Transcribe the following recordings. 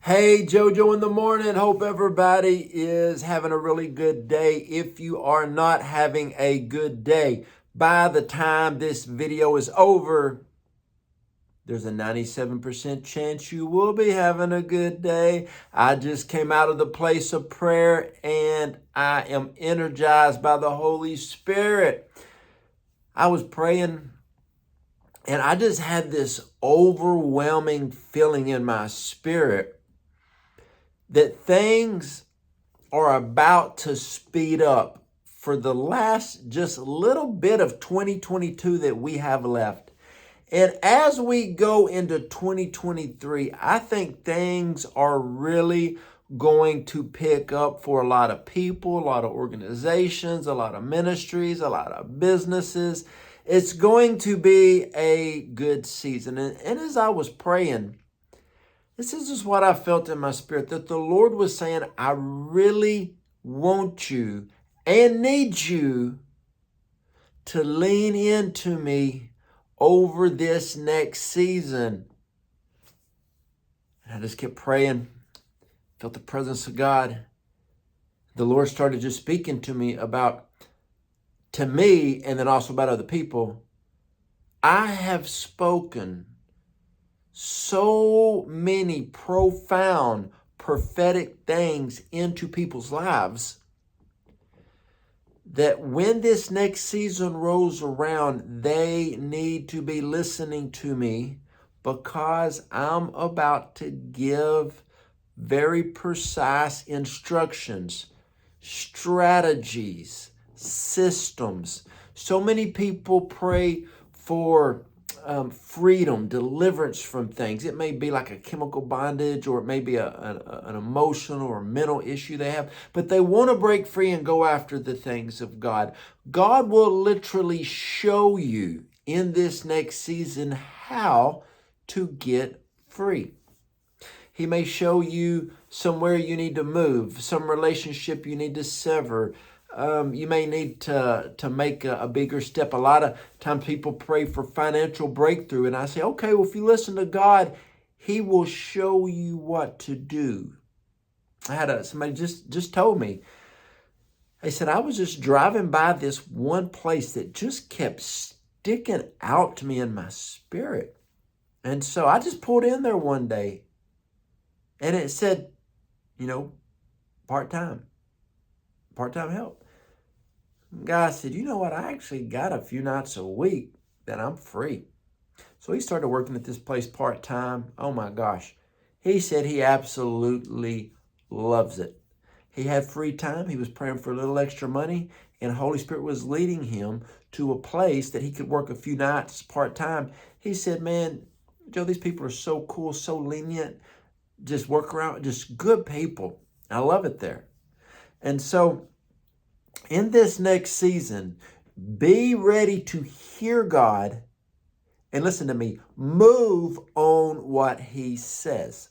Hey, JoJo in the morning. Hope everybody is having a really good day. If you are not having a good day, by the time this video is over, there's a 97% chance you will be having a good day. I just came out of the place of prayer and I am energized by the Holy Spirit. I was praying and I just had this overwhelming feeling in my spirit that things are about to speed up for the last just little bit of 2022 that we have left. And as we go into 2023, I think things are really going to pick up for a lot of people, a lot of organizations, a lot of ministries, a lot of businesses. It's going to be a good season. And as I was praying, this is just what I felt in my spirit, that the Lord was saying, I really want you and need you to lean into me over this next season. And I just kept praying, felt the presence of God. The Lord started just speaking to me, and then also about other people. I have spoken so many profound prophetic things into people's lives that when this next season rolls around, they need to be listening to me, because I'm about to give very precise instructions, strategies, systems. So many people pray for freedom, deliverance from things. It may be like a chemical bondage, or it may be an emotional or mental issue they have, but they want to break free and go after the things of God. God will literally show you in this next season how to get free. He may show you somewhere you need to move, some relationship you need to sever. You may need to make a bigger step. A lot of times people pray for financial breakthrough, and I say, okay, well, if you listen to God, He will show you what to do. I had somebody just told me. They said, I was just driving by this one place that just kept sticking out to me in my spirit. And so I just pulled in there one day, and it said, part-time help. Guy said, you know what? I actually got a few nights a week that I'm free. So he started working at this place part-time. Oh my gosh. He said he absolutely loves it. He had free time. He was praying for a little extra money, and the Holy Spirit was leading him to a place that he could work a few nights part-time. He said, man, Joe, these people are so cool, so lenient, just work around, just good people. I love it there. And so in this next season, be ready to hear God, and listen to me, move on what He says.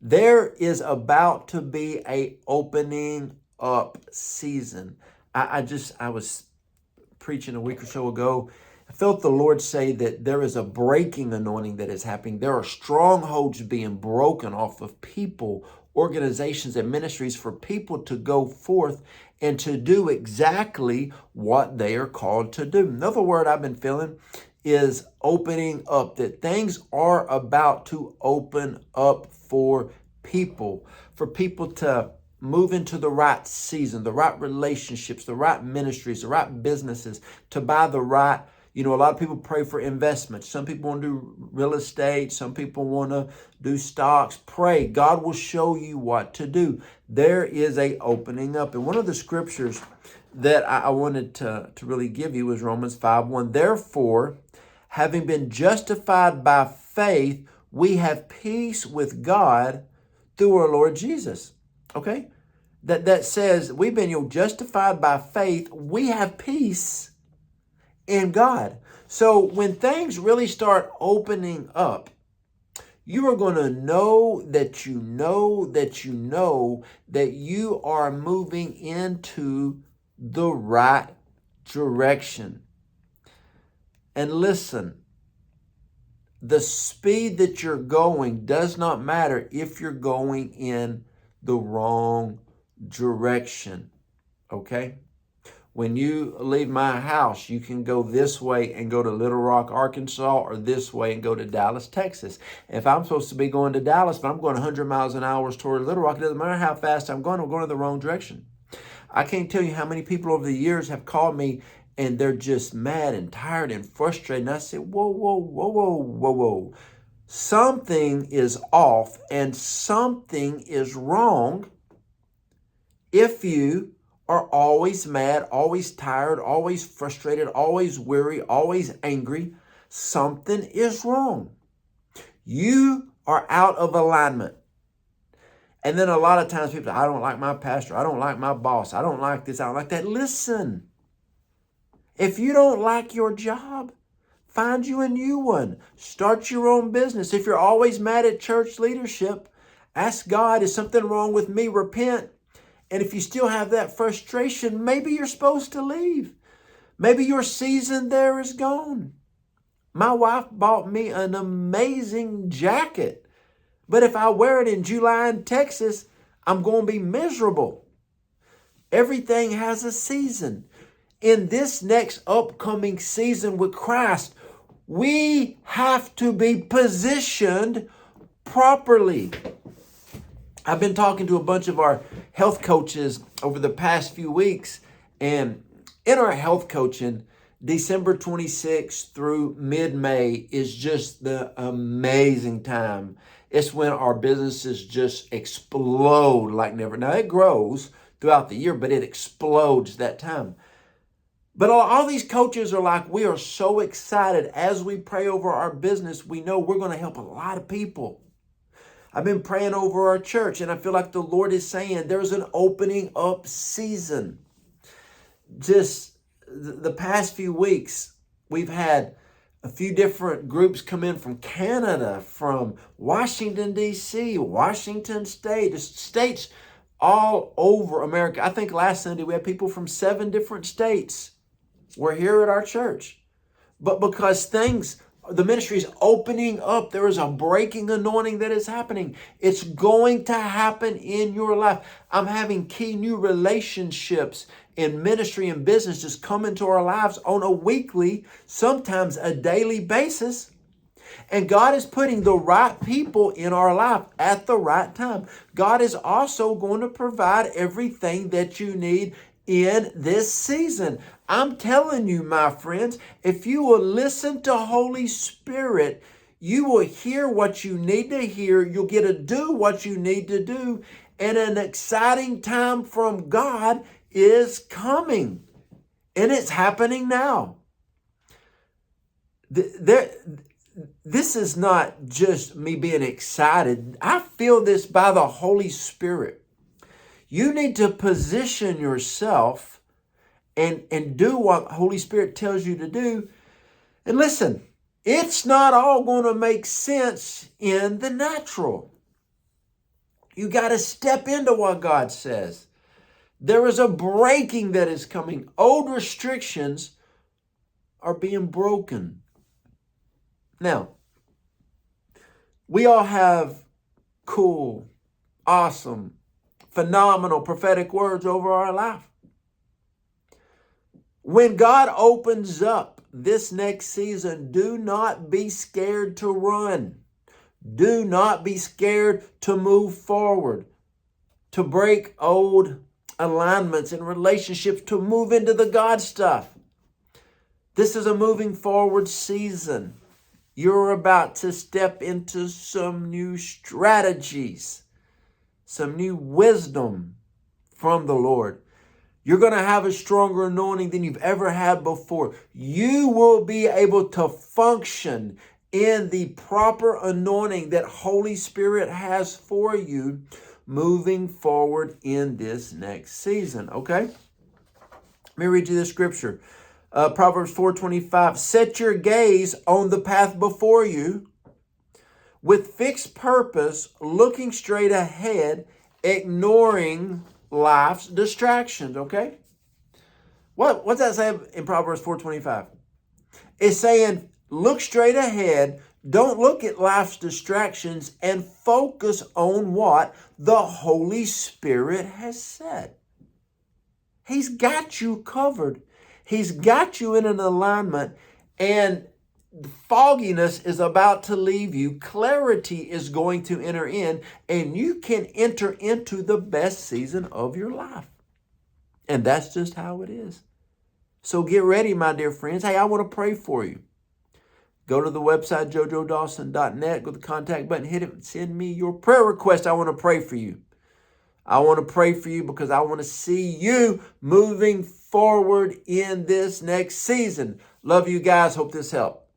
There is about to be a opening up season. I was preaching a week or so ago. I felt the Lord say that there is a breaking anointing that is happening. There are strongholds being broken off of people, organizations, and ministries for people to go forth and to do exactly what they are called to do. Another word I've been feeling is opening up, that things are about to open up for people to move into the right season, the right relationships, the right ministries, the right businesses, to buy the right. A lot of people pray for investments. Some people want to do real estate. Some people want to do stocks. Pray. God will show you what to do. There is a opening up. And one of the scriptures that I wanted to really give you was Romans 5:1. Therefore, having been justified by faith, we have peace with God through our Lord Jesus. Okay? That says we've been justified by faith. We have peace in God. So when things really start opening up, you are going to know that you know that you know that you are moving into the right direction. And listen, the speed that you're going does not matter if you're going in the wrong direction. Okay? When you leave my house, you can go this way and go to Little Rock, Arkansas, or this way and go to Dallas, Texas. If I'm supposed to be going to Dallas, but I'm going 100 miles an hour toward Little Rock, it doesn't matter how fast I'm going in the wrong direction. I can't tell you how many people over the years have called me and they're just mad and tired and frustrated. And I said, whoa, whoa, whoa, whoa, whoa, whoa. Something is off and something is wrong if you are always mad, always tired, always frustrated, always weary, always angry. Something is wrong. You are out of alignment. And then a lot of times people say, I don't like my pastor. I don't like my boss. I don't like this. I don't like that. Listen, if you don't like your job, find you a new one. Start your own business. If you're always mad at church leadership, ask God, is something wrong with me? Repent. And if you still have that frustration, maybe you're supposed to leave. Maybe your season there is gone. My wife bought me an amazing jacket. But if I wear it in July in Texas, I'm going to be miserable. Everything has a season. In this next upcoming season with Christ, we have to be positioned properly. I've been talking to a bunch of our health coaches over the past few weeks, and in our health coaching, December 26th through mid-May is just the amazing time. It's when our businesses just explode like never. Now, it grows throughout the year, but it explodes that time. But all these coaches are like, we are so excited as we pray over our business. We know we're going to help a lot of people. I've been praying over our church, and I feel like the Lord is saying there's an opening up season. Just the past few weeks, we've had a few different groups come in from Canada, from Washington, D.C., Washington State, just states all over America. I think last Sunday we had people from 7 different states were here at our church. But because the ministry is opening up, there is a breaking anointing that is happening. It's going to happen in your life. I'm having key new relationships in ministry and business just come into our lives on a weekly, sometimes a daily basis. And God is putting the right people in our life at the right time. God is also going to provide everything that you need in this season. I'm telling you, my friends, if you will listen to Holy Spirit, you will hear what you need to hear. You'll get to do what you need to do. And an exciting time from God is coming. And it's happening now. This is not just me being excited. I feel this by the Holy Spirit. You need to position yourself and do what Holy Spirit tells you to do. And listen, it's not all going to make sense in the natural. You got to step into what God says. There is a breaking that is coming. Old restrictions are being broken. Now, we all have cool, awesome, phenomenal prophetic words over our life. When God opens up this next season, do not be scared to run. Do not be scared to move forward, to break old alignments and relationships, to move into the God stuff. This is a moving forward season. You're about to step into some new strategies, some new wisdom from the Lord. You're going to have a stronger anointing than you've ever had before. You will be able to function in the proper anointing that Holy Spirit has for you moving forward in this next season. Okay? Let me read you this scripture. Proverbs 4:25. Set your gaze on the path before you with fixed purpose, looking straight ahead, ignoring life's distractions. Okay? What's that say in Proverbs 4:25? It's saying, look straight ahead. Don't look at life's distractions and focus on what the Holy Spirit has said. He's got you covered. He's got you in an alignment, and fogginess is about to leave you. Clarity is going to enter in, and you can enter into the best season of your life. And that's just how it is. So get ready, my dear friends. Hey, I want to pray for you. Go to the website, jojodawson.net, go to the contact button, hit it, send me your prayer request. I want to pray for you. I want to pray for you because I want to see you moving forward in this next season. Love you guys. Hope this helped.